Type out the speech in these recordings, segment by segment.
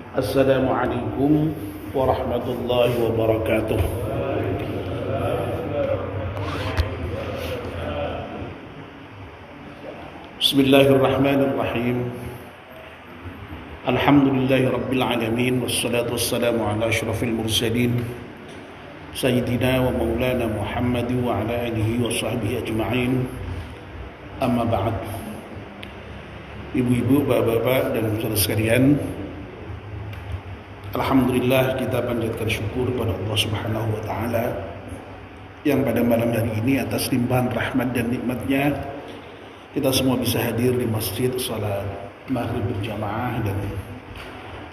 Assalamualaikum warahmatullahi wabarakatuh. Bismillahirrahmanirrahim. Alhamdulillahi rabbil alamin, wassalatu wassalamu ala asyrafil mursalin Sayyidina wa maulana Muhammad wa ala alihi wa sahbihi ajma'in. Amma ba'd. Ibu-ibu, bapak-bapak dan saudara sekalian, alhamdulillah kita panjatkan syukur pada Allah Subhanahu wa taala yang pada malam hari ini atas limpahan rahmat dan nikmatnya kita semua bisa hadir di masjid salat maghrib berjamaah, dan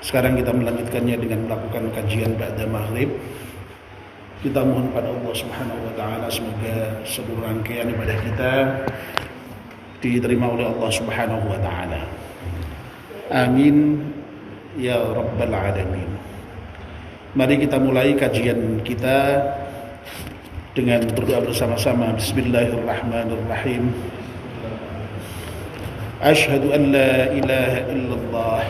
sekarang kita melanjutkannya dengan melakukan kajian ba'da maghrib. Kita mohon pada Allah Subhanahu wa taala semoga seluruh rangkaian ibadah kita diterima oleh Allah Subhanahu wa taala. Amin ya rabbal alamin. Mari kita mulai kajian kita dengan berdoa bersama-sama. Bismillahirrahmanirrahim. Asyhadu an la ilaha illallah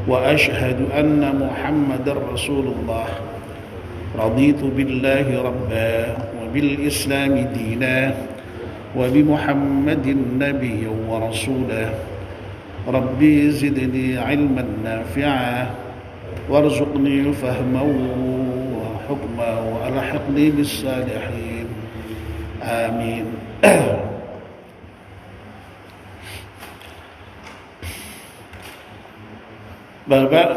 wa asyhadu anna Muhammadar Rasulullah. Raditu billahi rabba wa bil islami dina wa bi Muhammadin nabiyyan wa rasulah. Rabbi zidni ilman nafi'a warzuqni fahman wa hukma wa alhiqni bis salihin. Amin. Bapak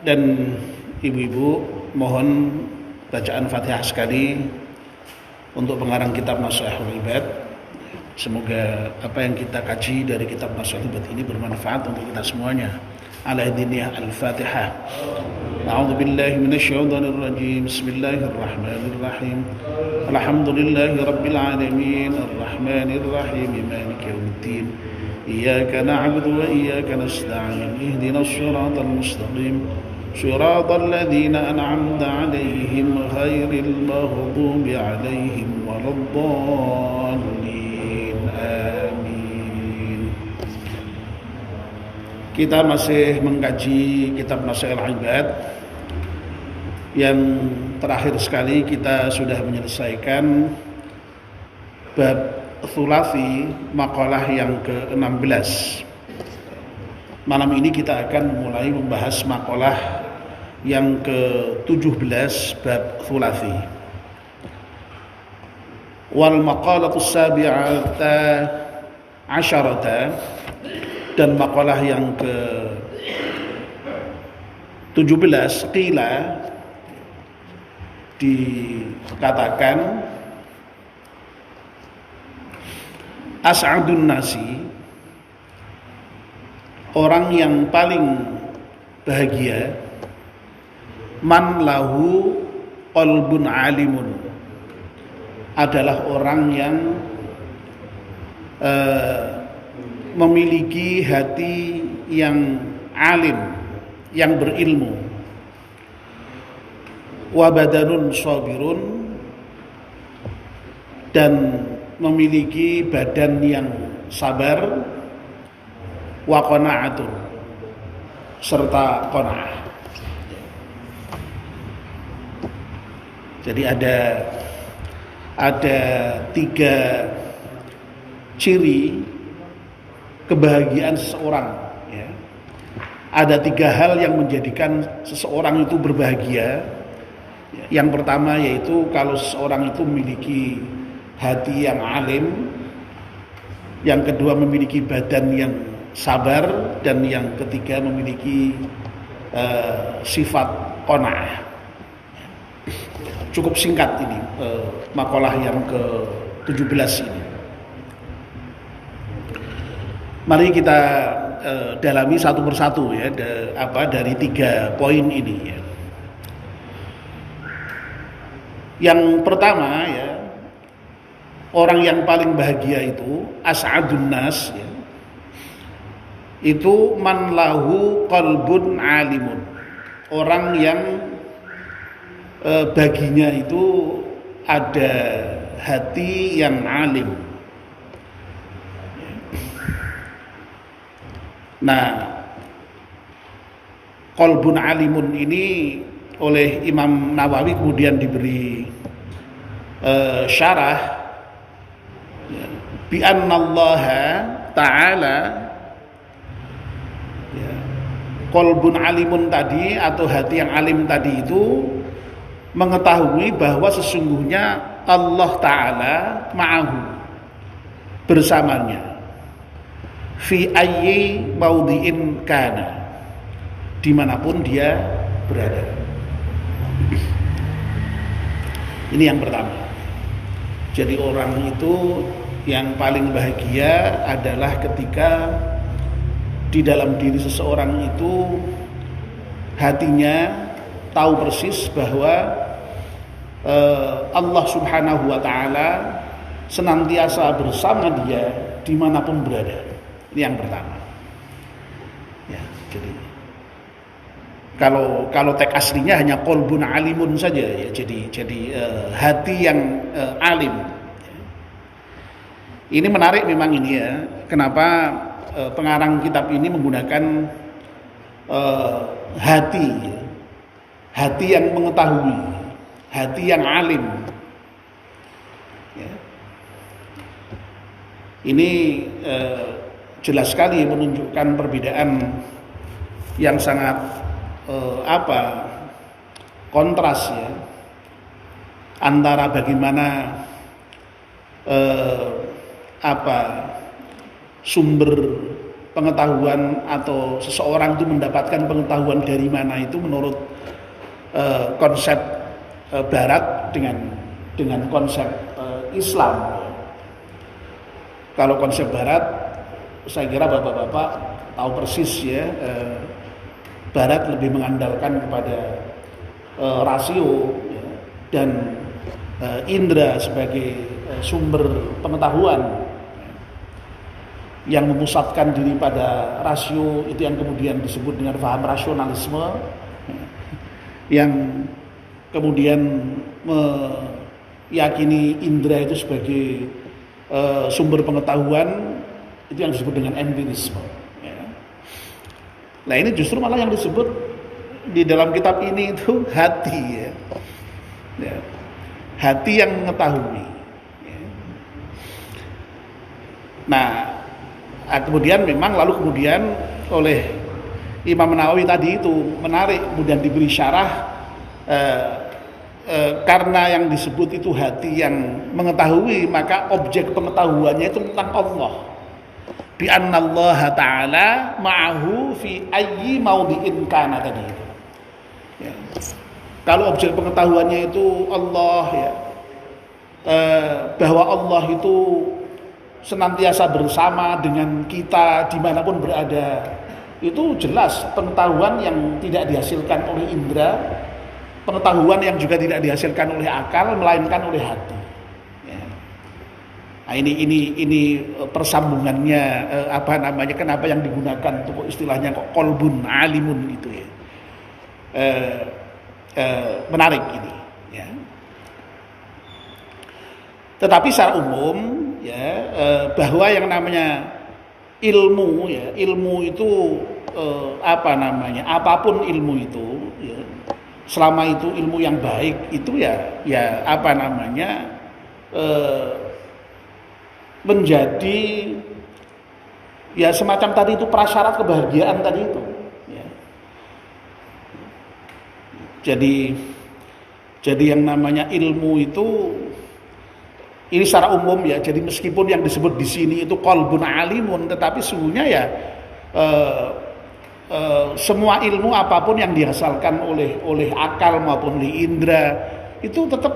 dan ibu-ibu, mohon bacaan Fatihah sekali untuk pengarang kitab Nashihul Ibad. Semoga apa yang kita kaji dari kitab Nashihul Ibad ini bermanfaat untuk kita semuanya. Al-Hadiniyah Al-Fatihah. A'udzu billahi minasyaitonir rajim. Bismillahirrahmanirrahim. Alhamdulillahi rabbil alamin, arrahmanir rahim, maliki yaumiddin. Iyyaka na'budu wa iyyaka nasta'in. Ihdinas siratal mustaqim. Siratal ladzina an'amta 'alaihim ghairil maghdubi 'alaihim waladdallin. Amin. Kita masih mengkaji kitab Nashihul Ibad. Yang terakhir sekali kita sudah menyelesaikan bab thulathi, makalah yang ke-16. Malam ini kita akan mulai membahas makalah yang ke-17 bab thulathi. Wal maqalatus sabi'ata asyarata, dan makalah yang ke-17 qila dikatakan as'adun nasi, orang yang paling bahagia, man lahu qalbun alimun, adalah orang yang memiliki hati yang alim, yang berilmu. Wa badanun sabirun, dan memiliki badan yang sabar. Wa qana'atun, serta qana'ah. Jadi ada 3 ciri kebahagiaan seseorang, ya. Ada 3 hal yang menjadikan seseorang itu berbahagia. Yang pertama yaitu kalau seseorang itu memiliki hati yang alim, yang kedua memiliki badan yang sabar, dan yang ketiga memiliki sifat qanaah. Cukup singkat ini makalah yang ke-17 ini. Mari kita dalami satu persatu, ya, dari 3 poin ini, ya. Yang pertama, ya, orang yang paling bahagia itu as'adun nas, ya, itu man lahu qalbun alimun, orang yang baginya itu ada hati yang alim. Nah, qalbun alimun ini oleh Imam Nawawi kemudian diberi syarah bi annallaha ta'ala ya, qalbun alimun tadi atau hati yang alim tadi itu mengetahui bahwa sesungguhnya Allah Ta'ala ma'ahu bersamanya fi ayyi maudhi'in kana dimanapun dia berada. Ini yang pertama. Jadi orang itu yang paling bahagia adalah ketika di dalam diri seseorang itu hatinya tahu persis bahwa Allah Subhanahu wa Ta'ala senantiasa bersama dia dimanapun berada. Ini yang pertama. Ya, jadi kalau teks aslinya hanya qalbun alimun saja ya. Jadi hati yang alim. Ini menarik memang ini ya. Kenapa pengarang kitab ini menggunakan hati ya. Hati yang mengetahui, hati yang alim. Ya. Ini jelas sekali menunjukkan perbedaan yang sangat kontras ya antara bagaimana sumber pengetahuan atau seseorang itu mendapatkan pengetahuan dari mana itu menurut konsep Barat dengan konsep Islam. Kalau konsep Barat, saya kira bapak-bapak tahu persis ya. Barat lebih mengandalkan kepada rasio ya, dan indera sebagai sumber pengetahuan yang memusatkan diri pada rasio itu yang kemudian disebut dengan paham rasionalisme. Yang kemudian meyakini indera itu sebagai sumber pengetahuan itu yang disebut dengan empirisme ya. Nah ini justru malah yang disebut di dalam kitab ini itu hati ya. Ya. Hati yang mengetahui ya. Nah kemudian memang kemudian oleh Imam Nawawi tadi itu menarik kemudian diberi syarah karena yang disebut itu hati yang mengetahui maka objek pengetahuannya itu tentang Allah. Bi annallaha ta'ala ma'ahu fi ayyi maudhi'in kana tadi itu. Ya. Kalau objek pengetahuannya itu Allah ya. Bahwa Allah itu senantiasa bersama dengan kita dimanapun berada. Itu jelas pengetahuan yang tidak dihasilkan oleh indera, pengetahuan yang juga tidak dihasilkan oleh akal melainkan oleh hati ya. Nah, ini persambungannya kenapa yang digunakan untuk istilahnya kok qalbun alimun itu ya. Menarik ini ya. Tetapi secara umum ya bahwa yang namanya ilmu ya, ilmu itu apapun ilmu itu ya, selama itu ilmu yang baik itu ya menjadi ya semacam tadi itu prasyarat kebahagiaan tadi itu ya. Jadi yang namanya ilmu itu ini secara umum ya. Jadi meskipun yang disebut di sini itu qalbun alimun, tetapi sesungguhnya ya semua ilmu apapun yang dihasilkan oleh akal maupun oleh indera itu tetap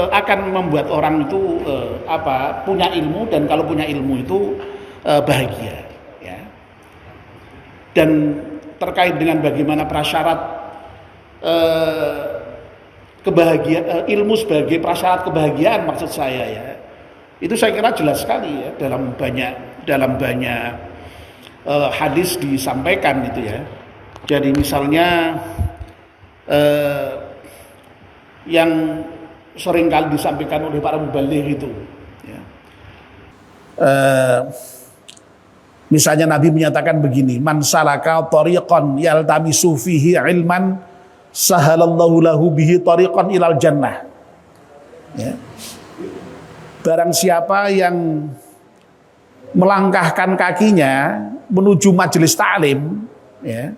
akan membuat orang itu punya ilmu, dan kalau punya ilmu itu bahagia ya. Dan terkait dengan bagaimana prasyarat kebahagiaan, ilmu sebagai prasyarat kebahagiaan maksud saya ya, itu saya kira jelas sekali ya dalam banyak hadis disampaikan itu ya. Jadi misalnya yang sering kali disampaikan oleh para mubaligh itu ya. Misalnya Nabi menyatakan begini, man salaka tariqan yaltamisu fihi ilman sahalallahu lahu bihi tariqan ilal jannah. Ya. Barang siapa yang melangkahkan kakinya menuju majelis ta'lim, ya,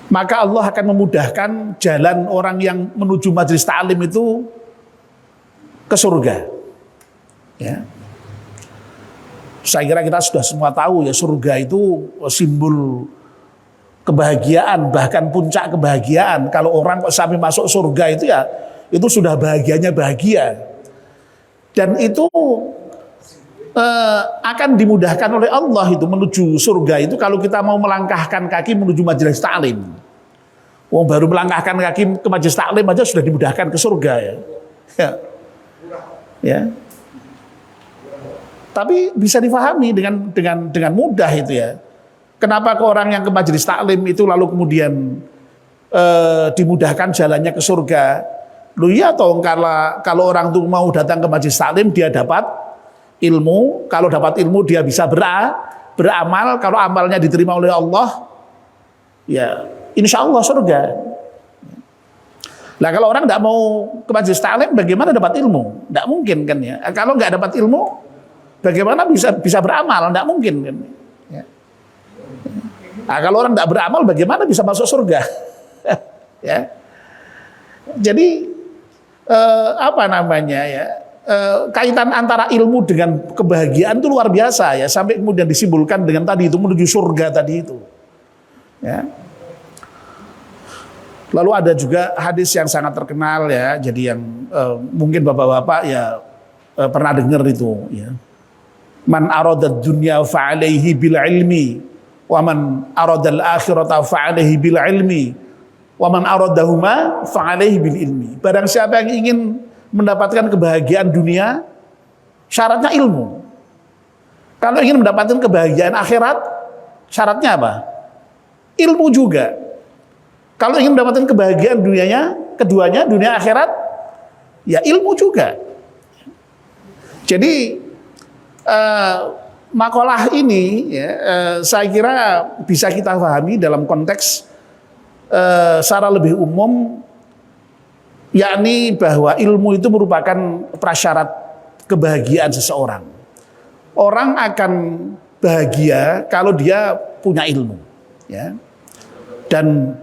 maka Allah akan memudahkan jalan orang yang menuju majelis ta'lim itu ke surga. Ya. Saya kira kita sudah semua tahu ya, surga itu simbol kebahagiaan, bahkan puncak kebahagiaan. Kalau orang kok sampai masuk surga itu ya, itu sudah bahagianya bahagia. Dan itu akan dimudahkan oleh Allah itu menuju surga itu kalau kita mau melangkahkan kaki menuju majelis taklim. Wong baru melangkahkan kaki ke majelis taklim aja sudah dimudahkan ke surga ya. Ya. Tapi bisa difahami dengan mudah itu ya. Kenapa ke orang yang ke majelis taklim itu lalu kemudian dimudahkan jalannya ke surga? Lu iya toh, kalau orang tuh mau datang ke majelis taklim dia dapat ilmu, kalau dapat ilmu dia bisa beramal, kalau amalnya diterima oleh Allah, ya insya Allah surga. Nah kalau orang tidak mau ke majelis taklim, bagaimana dapat ilmu? Tidak mungkin kan ya. Kalau nggak dapat ilmu, bagaimana bisa beramal? Tidak mungkin kan. Ya. Nah, kalau orang tidak beramal, bagaimana bisa masuk surga? Ya. Jadi apa namanya ya? Kaitan antara ilmu dengan kebahagiaan itu luar biasa ya. Sampai kemudian disimbolkan dengan tadi itu menuju surga tadi itu. Ya. Lalu ada juga hadis yang sangat terkenal ya, jadi yang mungkin bapak-bapak ya pernah dengar itu ya. Man aradad dunya fa'alaihi bil ilmi wa man aradal akhirata fa'alaihi bil ilmi wa man aradahuma fa'alaihi bil ilmi. Barang siapa yang ingin mendapatkan kebahagiaan dunia, syaratnya ilmu. Kalau ingin mendapatkan kebahagiaan akhirat, syaratnya apa? Ilmu juga. Kalau ingin mendapatkan kebahagiaan dunianya, keduanya, dunia akhirat, ya ilmu juga. Jadi makalah ini ya, saya kira bisa kita pahami dalam konteks secara lebih umum, yakni bahwa ilmu itu merupakan prasyarat kebahagiaan seseorang. Orang akan bahagia kalau dia punya ilmu, ya. Dan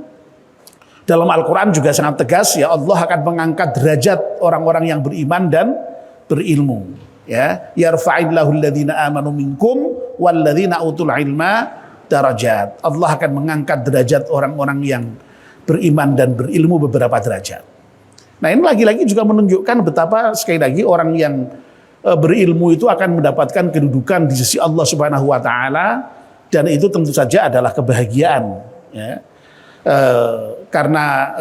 dalam Al-Quran juga sangat tegas ya, Allah akan mengangkat derajat orang-orang yang beriman dan berilmu. Ya, yarfa'illahu alladhina amanu minkum walladzina utul ilma darajat. Allah akan mengangkat derajat orang-orang yang beriman dan berilmu beberapa derajat. Nah, ini lagi-lagi juga menunjukkan betapa sekali lagi orang yang berilmu itu akan mendapatkan kedudukan di sisi Allah Subhanahu wa taala, dan itu tentu saja adalah kebahagiaan ya. Karena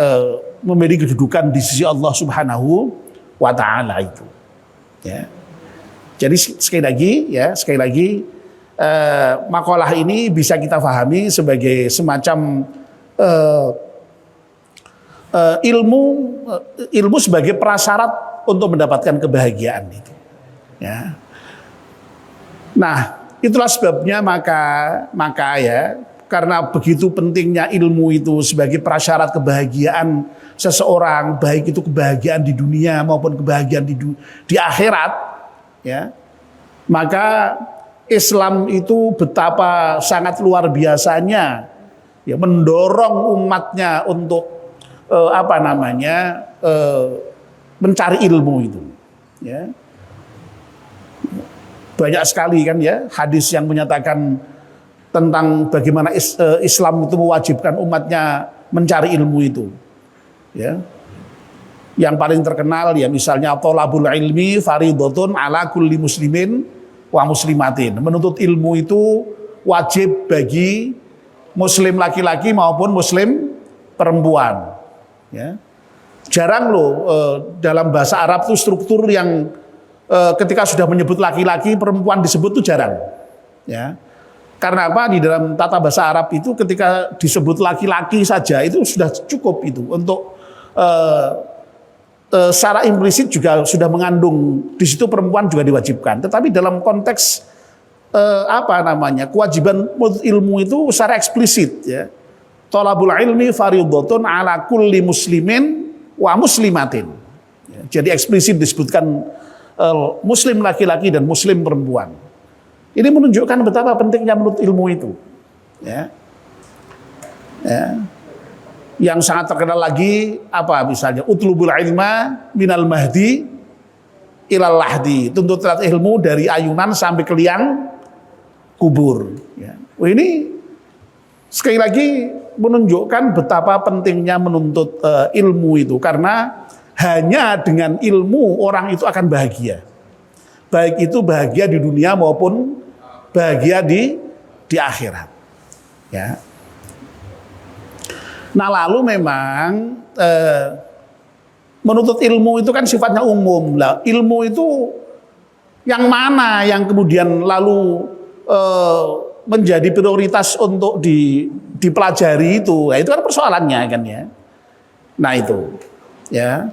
memiliki kedudukan di sisi Allah Subhanahu wa taala itu. Ya. Jadi sekali lagi makalah ini bisa kita pahami sebagai semacam ilmu sebagai prasyarat untuk mendapatkan kebahagiaan itu. Ya. Nah, itulah sebabnya maka ya, karena begitu pentingnya ilmu itu sebagai prasyarat kebahagiaan seseorang, baik itu kebahagiaan di dunia maupun kebahagiaan di akhirat, ya, maka Islam itu betapa sangat luar biasanya ya, mendorong umatnya untuk mencari ilmu itu. Ya. Banyak sekali kan ya hadis yang menyatakan tentang bagaimana Islam itu mewajibkan umatnya mencari ilmu itu. Ya. Yang paling terkenal ya misalnya thalabul ilmi fardhatun ala kulli muslimin wa muslimatin. Menuntut ilmu itu wajib bagi muslim laki-laki maupun muslim perempuan. Ya. Jarang loh dalam bahasa Arab itu struktur yang ketika sudah menyebut laki-laki perempuan disebut itu jarang. Ya. Karena apa? Di dalam tata bahasa Arab itu ketika disebut laki-laki saja itu sudah cukup itu untuk secara implisit juga sudah mengandung di situ perempuan juga diwajibkan. Tetapi dalam konteks kewajiban ilmu itu secara eksplisit ya. Thalabul ilmi fardhatun ala kulli muslimin wa muslimatin. Ya, jadi eksplisit disebutkan muslim laki-laki dan muslim perempuan. Ini menunjukkan betapa pentingnya menuntut ilmu itu. Ya. Ya. Yang sangat terkenal lagi misalnya utlubul ilma minal mahdi ilal lahdi, tuntutlah ilmu dari ayunan sampai ke liang kubur ya. Ini sekali lagi menunjukkan betapa pentingnya menuntut ilmu itu, karena hanya dengan ilmu orang itu akan bahagia, baik itu bahagia di dunia maupun bahagia di akhirat ya. Nah lalu memang menuntut ilmu itu kan sifatnya umum lah. Ilmu itu yang mana yang kemudian lalu menjadi prioritas untuk dipelajari itu, ya, itu kan persoalannya kan ya. Nah itu ya,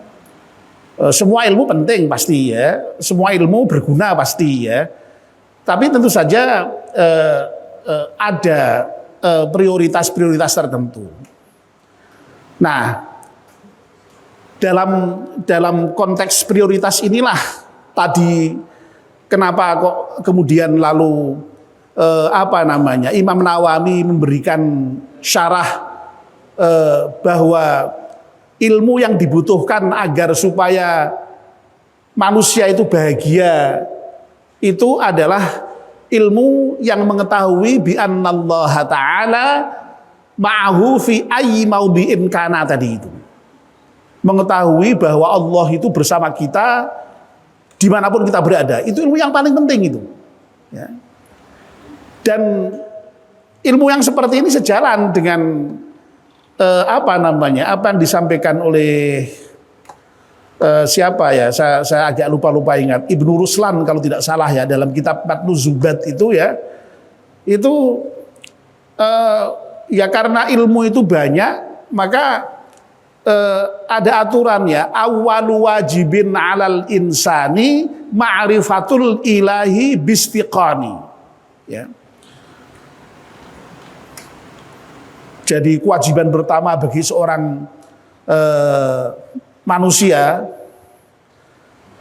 semua ilmu penting pasti ya, semua ilmu berguna pasti ya. Tapi tentu saja ada prioritas-prioritas tertentu. Nah, dalam konteks prioritas inilah tadi kenapa kok kemudian lalu Imam Nawawi memberikan syarah bahwa ilmu yang dibutuhkan agar supaya manusia itu bahagia itu adalah ilmu yang mengetahui bi annallaha ta'ala ma'ahu fi ayyi maudhi'in kana tadi itu. Mengetahui bahwa Allah itu bersama kita dimanapun kita berada. Itu ilmu yang paling penting itu. Ya. Dan ilmu yang seperti ini sejalan dengan apa yang disampaikan oleh siapa ya? Saya agak lupa ingat. Ibnu Ruslan kalau tidak salah ya, dalam kitab Matnu Zubat itu ya. Itu ya karena ilmu itu banyak, maka ada aturan ya, awwalu wajibin 'alal insani ma'rifatul ilahi bistiqani. Ya. Jadi kewajiban pertama bagi seorang manusia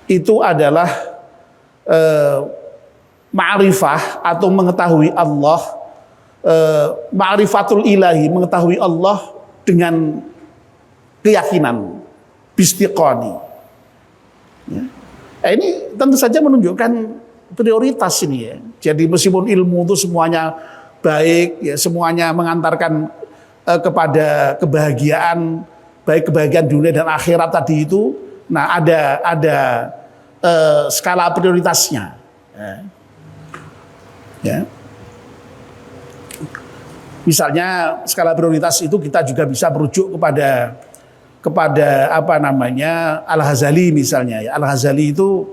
itu adalah ma'rifah atau mengetahui Allah, ma'rifatul ilahi, mengetahui Allah dengan keyakinan bistiqani. Ya. Ini tentu saja menunjukkan prioritas ini ya. Jadi meskipun ilmu itu semuanya baik ya, semuanya mengantarkan kepada kebahagiaan, baik kebahagiaan dunia dan akhirat tadi itu, nah ada skala prioritasnya. Ya. Misalnya skala prioritas itu kita juga bisa merujuk kepada Al-Ghazali misalnya ya. Al-Ghazali itu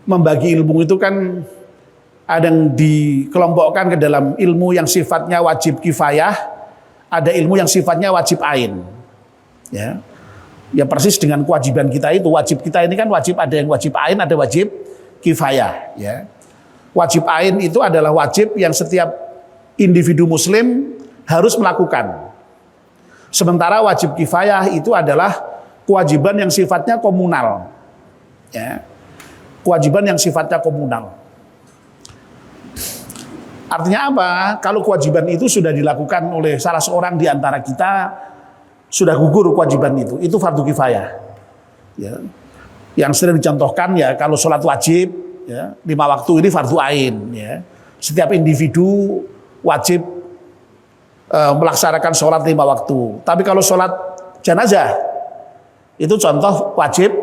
membagi ilmu itu kan ada yang dikelompokkan ke dalam ilmu yang sifatnya wajib kifayah, ada ilmu yang sifatnya wajib ain. Ya. Ya persis dengan kewajiban kita itu, wajib kita ini kan wajib, ada yang wajib ain, ada wajib kifayah, ya. Wajib ain itu adalah wajib yang setiap individu muslim harus melakukan. Sementara wajib kifayah itu adalah kewajiban yang sifatnya komunal. Ya. Kewajiban yang sifatnya komunal. Artinya apa? Kalau kewajiban itu sudah dilakukan oleh salah seorang di antara kita, sudah gugur kewajiban itu fardu kifayah. Ya. Yang sering dicontohkan ya kalau sholat wajib, ya, 5 waktu ini fardu ain. Ya. Setiap individu wajib melaksanakan sholat 5 waktu. Tapi kalau sholat jenazah, itu contoh wajib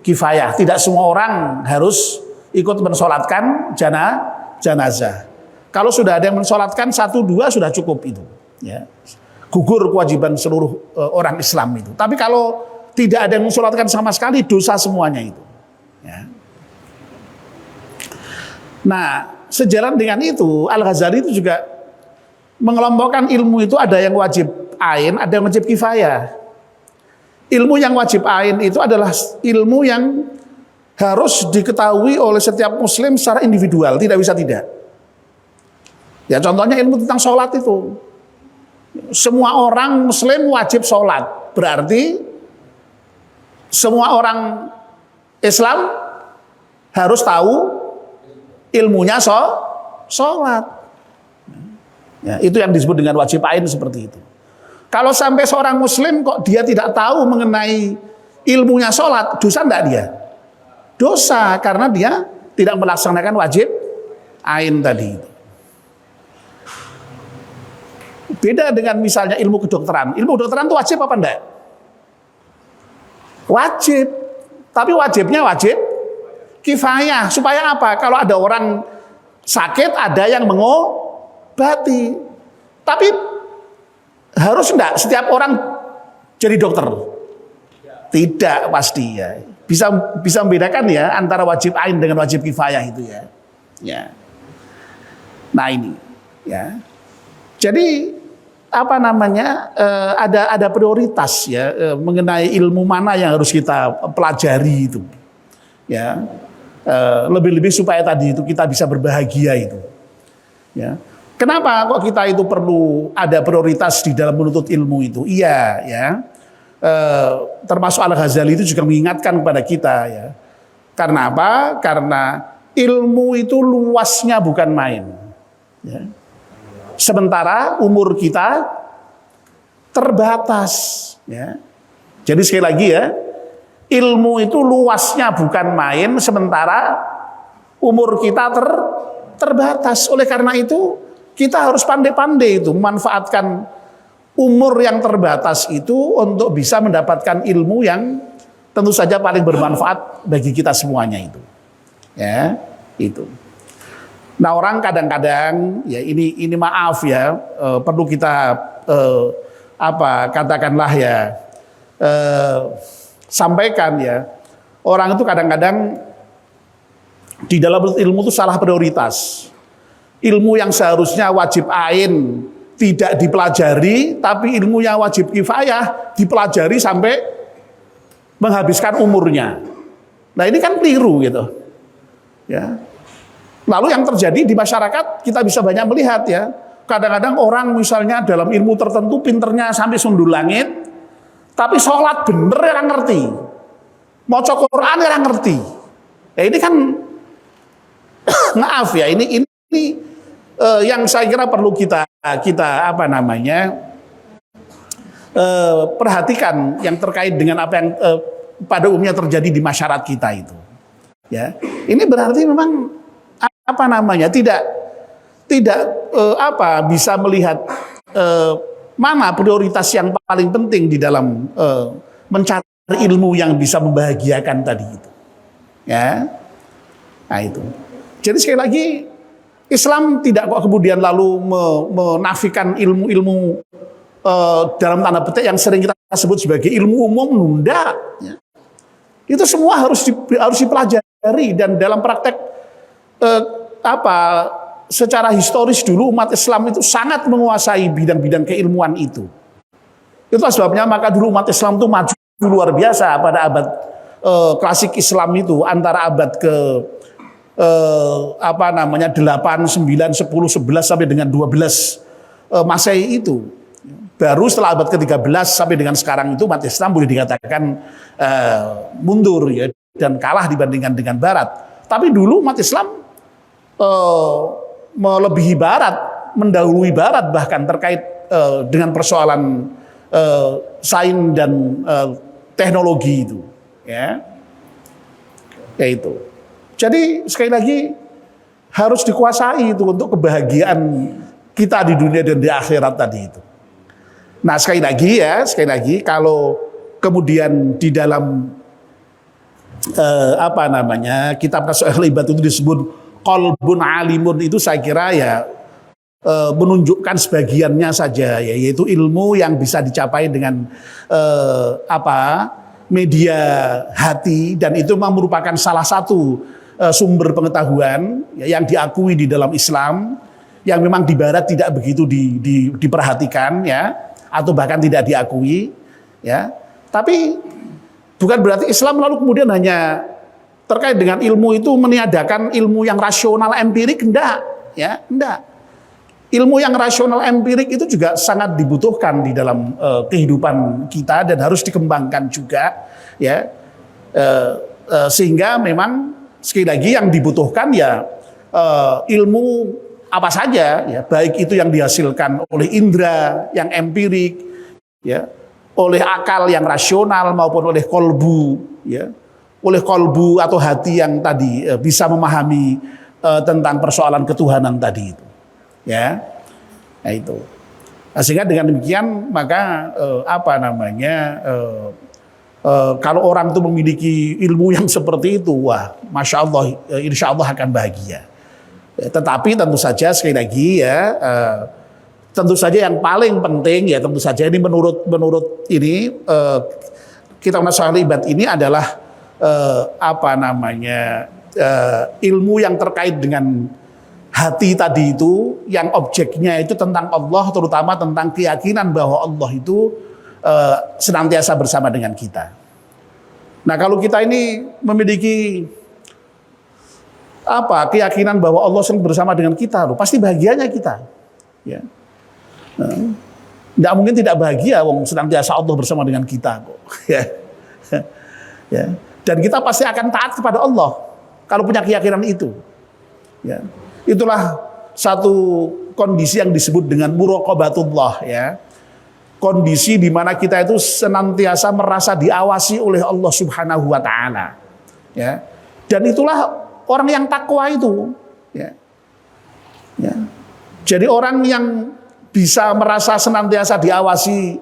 kifayah. Tidak semua orang harus ikut mensolatkan jenazah. Kalau sudah ada yang mensolatkan 1-2 sudah cukup itu. Ya. Gugur kewajiban seluruh orang Islam itu. Tapi kalau tidak ada yang mensolatkan sama sekali, dosa semuanya itu. Ya. Nah, sejalan dengan itu, Al-Ghazali itu juga mengelompokkan ilmu itu ada yang wajib ain, ada yang wajib kifayah. Ilmu yang wajib ain itu adalah ilmu yang harus diketahui oleh setiap muslim secara individual, tidak bisa tidak. Ya contohnya ilmu tentang sholat itu. Semua orang muslim wajib sholat. Berarti semua orang Islam harus tahu ilmunya sholat. Ya, itu yang disebut dengan wajib ain seperti itu. Kalau sampai seorang muslim kok dia tidak tahu mengenai ilmunya sholat, dosa enggak dia? Dosa, karena dia tidak melaksanakan wajib ain tadi. Beda dengan misalnya ilmu kedokteran. Ilmu kedokteran itu wajib apa enggak? Wajib. Tapi wajibnya wajib kifayah. Supaya apa? Kalau ada orang sakit, ada yang mengobati. Tapi harus enggak setiap orang jadi dokter? Tidak pasti ya. Bisa membedakan ya antara wajib ain dengan wajib kifayah itu ya. Ya. Nah ini ya. Jadi apa namanya? Ada prioritas ya mengenai ilmu mana yang harus kita pelajari itu. Ya. Lebih-lebih supaya tadi itu kita bisa berbahagia itu. Ya. Kenapa kok kita itu perlu ada prioritas di dalam menuntut ilmu itu? Iya, ya. Termasuk Al-Ghazali itu juga mengingatkan kepada kita, ya. Karena apa? Karena ilmu itu luasnya bukan main. Ya. Sementara umur kita terbatas. Ya. Jadi sekali lagi ya, ilmu itu luasnya bukan main, sementara umur kita terbatas. Oleh karena itu, kita harus pandai-pandai itu memanfaatkan umur yang terbatas itu untuk bisa mendapatkan ilmu yang tentu saja paling bermanfaat bagi kita semuanya itu. Ya, itu. Nah, orang kadang-kadang ya ini maaf ya, perlu kita katakanlah ya sampaikan ya. Orang itu kadang-kadang di dalam ilmu itu salah prioritas. Ilmu yang seharusnya wajib ain tidak dipelajari, tapi ilmu yang wajib kifayah dipelajari sampai menghabiskan umurnya. Nah ini kan keliru gitu. Ya. Lalu yang terjadi di masyarakat kita bisa banyak melihat ya. Kadang-kadang orang misalnya dalam ilmu tertentu pinternya sampai sundul langit, tapi sholat bener ya ngerti, maca Quran ya ngerti. Ya ini kan maaf ya ini yang saya kira perlu kita perhatikan yang terkait dengan apa yang pada umumnya terjadi di masyarakat kita itu. Ya, ini berarti memang tidak bisa melihat mana prioritas yang paling penting di dalam mencari ilmu yang bisa membahagiakan tadi itu. Ya, nah itu. Jadi sekali lagi Islam tidak kok kemudian lalu menafikan ilmu-ilmu dalam tanda petik yang sering kita sebut sebagai ilmu umum, enggak. Ya. Itu semua harus dipelajari dan dalam praktek secara historis dulu umat Islam itu sangat menguasai bidang-bidang keilmuan itu. Itulah sebabnya maka dulu umat Islam itu maju luar biasa pada abad klasik Islam itu antara abad ke 8, 9, 10, 11 sampai dengan 12 Masehi itu. Baru setelah abad ke-13 sampai dengan sekarang itu umat Islam boleh dikatakan mundur ya dan kalah dibandingkan dengan Barat. Tapi dulu umat Islam melebihi Barat, mendahului Barat bahkan terkait dengan persoalan sains dan teknologi itu, ya, itu. Jadi sekali lagi harus dikuasai itu untuk kebahagiaan kita di dunia dan di akhirat tadi itu. Nah sekali lagi kalau kemudian di dalam kitab Tasawwuf Ibad itu disebut qalbun alimun, itu saya kira ya menunjukkan sebagiannya saja ya, yaitu ilmu yang bisa dicapai dengan media hati, dan itu memang merupakan salah satu sumber pengetahuan ya, yang diakui di dalam Islam, yang memang di Barat tidak begitu diperhatikan ya, atau bahkan tidak diakui ya. Tapi bukan berarti Islam lalu kemudian hanya terkait dengan ilmu itu meniadakan ilmu yang rasional empirik, enggak, ya, enggak. Ilmu yang rasional empirik itu juga sangat dibutuhkan di dalam kehidupan kita dan harus dikembangkan juga, ya. Sehingga memang sekali lagi yang dibutuhkan ya ilmu apa saja, ya, baik itu yang dihasilkan oleh indera yang empirik, ya, oleh akal yang rasional maupun oleh kolbu, ya, oleh kolbu atau hati yang tadi bisa memahami tentang persoalan ketuhanan tadi itu, ya, nah itu. Nah, sehingga dengan demikian maka kalau orang itu memiliki ilmu yang seperti itu, wah, masya Allah, insya Allah akan bahagia. Tetapi tentu saja sekali lagi ya, tentu saja yang paling penting ya tentu saja ini menurut ini kitab Nasha'ul Ibad ini adalah ilmu yang terkait dengan hati tadi itu, yang objeknya itu tentang Allah, terutama tentang keyakinan bahwa Allah itu senantiasa bersama dengan kita. Nah, kalau kita ini memiliki keyakinan bahwa Allah sering bersama dengan kita, loh, pasti bahagianya kita. Ya. Tidak mungkin tidak bahagia, wong senantiasa Allah bersama dengan kita kok. Ya. Ya. Dan kita pasti akan taat kepada Allah kalau punya keyakinan itu. Ya. Itulah satu kondisi yang disebut dengan muraqabatullah, ya. Kondisi di mana kita itu senantiasa merasa diawasi oleh Allah Subhanahu wa taala. Ya. Dan itulah orang yang takwa itu, ya. Ya. Jadi orang yang bisa merasa senantiasa diawasi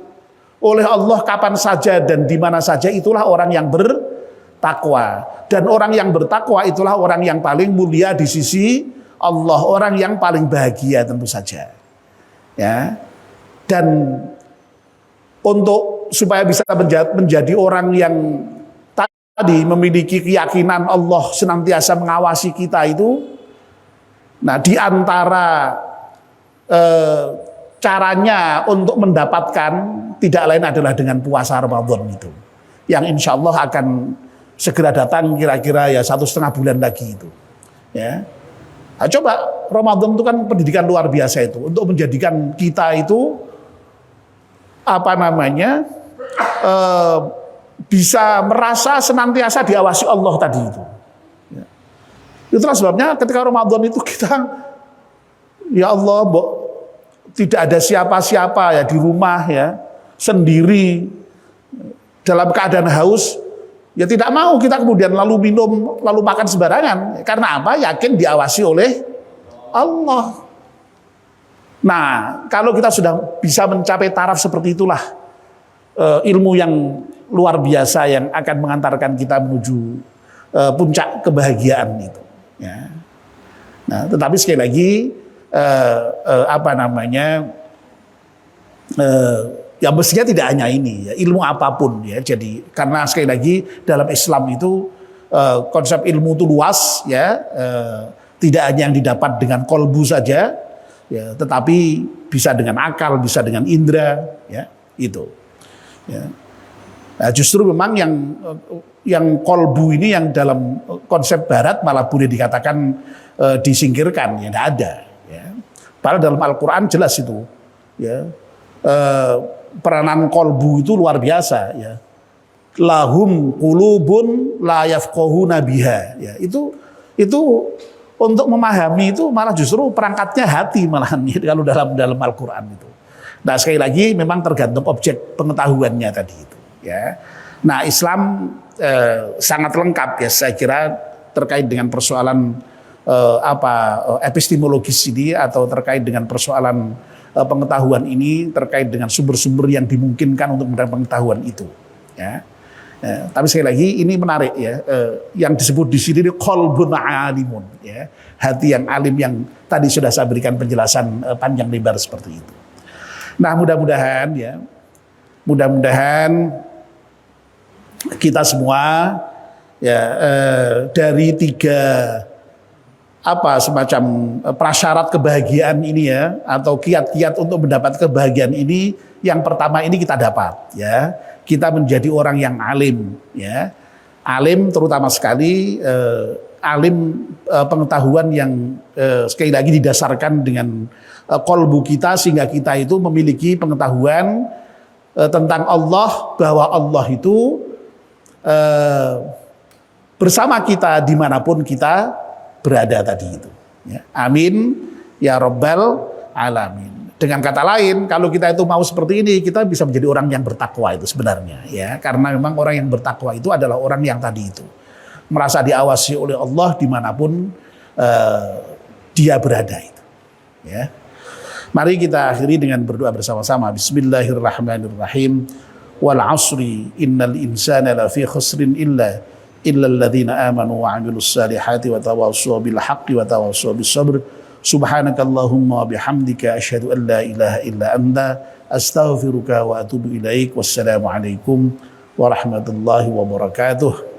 oleh Allah kapan saja dan di mana saja, itulah orang yang bertakwa. Dan orang yang bertakwa itulah orang yang paling mulia di sisi Allah, orang yang paling bahagia tentu saja. Ya. Dan untuk supaya bisa menjadi orang yang tadi memiliki keyakinan Allah senantiasa mengawasi kita itu, nah di antara caranya untuk mendapatkan tidak lain adalah dengan puasa Ramadan itu, yang insya Allah akan segera datang kira-kira ya 1,5 bulan lagi itu, ya. Nah, coba Ramadan itu kan pendidikan luar biasa itu untuk menjadikan kita itu bisa merasa senantiasa diawasi Allah tadi itu. Ya. Itulah sebabnya ketika Ramadan itu kita, ya Allah, tidak ada siapa-siapa ya di rumah, ya, sendiri dalam keadaan haus, ya tidak mau kita kemudian lalu minum, lalu makan sembarangan. Karena apa? Yakin diawasi oleh Allah. Nah, kalau kita sudah bisa mencapai taraf seperti itulah, ilmu yang luar biasa yang akan mengantarkan kita menuju puncak kebahagiaan itu. Ya. Nah, tetapi sekali lagi ya mestinya tidak hanya ini, ya, ilmu apapun, ya. Jadi karena sekali lagi dalam Islam itu konsep ilmu itu luas, ya, tidak hanya yang didapat dengan kolbu saja, ya, tetapi bisa dengan akal, bisa dengan indera, ya, itu. Ya. Nah, justru memang yang kolbu ini yang dalam konsep Barat malah boleh dikatakan disingkirkan, ya, tidak ada. Ya. Padahal dalam Al-Quran jelas itu, ya, peranan kolbu itu luar biasa, ya. Lahum qulubun la yafqahuna biha, ya, itu untuk memahami itu malah justru perangkatnya hati malahan, kalau dalam Al-Quran itu. Nah, sekali lagi memang tergantung objek pengetahuannya tadi itu, ya. Nah, Islam sangat lengkap, ya, saya kira terkait dengan persoalan epistemologis ini atau terkait dengan persoalan pengetahuan ini, terkait dengan sumber-sumber yang dimungkinkan untuk mendapatkan pengetahuan itu, ya. Tapi sekali lagi ini menarik, ya, yang disebut di sini qalbun alimun, ya, hati yang alim, yang tadi sudah saya berikan penjelasan panjang lebar seperti itu. Nah, mudah-mudahan, ya, kita semua, ya, dari 3 semacam prasyarat kebahagiaan ini, ya, atau kiat-kiat untuk mendapat kebahagiaan ini yang pertama ini kita dapat, ya. Kita menjadi orang yang alim, ya. Alim terutama sekali alim pengetahuan yang sekali lagi didasarkan dengan kolbu kita, sehingga kita itu memiliki pengetahuan tentang Allah, bahwa Allah itu bersama kita dimanapun kita berada tadi itu. Ya. Amin ya Rabbal Alamin. Dengan kata lain, kalau kita itu mau seperti ini, kita bisa menjadi orang yang bertakwa itu sebenarnya, ya. Karena memang orang yang bertakwa itu adalah orang yang tadi itu merasa diawasi oleh Allah dimanapun dia berada itu. Ya. Mari kita akhiri dengan berdoa bersama-sama. Bismillahirrahmanirrahim. Wal asri innal insana lafi khusrin illa alladzina amanu wa 'amilus salihati wa tawassaw bil haqqi wa tawassaw bis sabr. Subhanakallahumma bihamdika asyhadu an la ilaha illa anta astaghfiruka wa atubu ilaik. Wassalamu alaikum warahmatullahi wabarakatuh.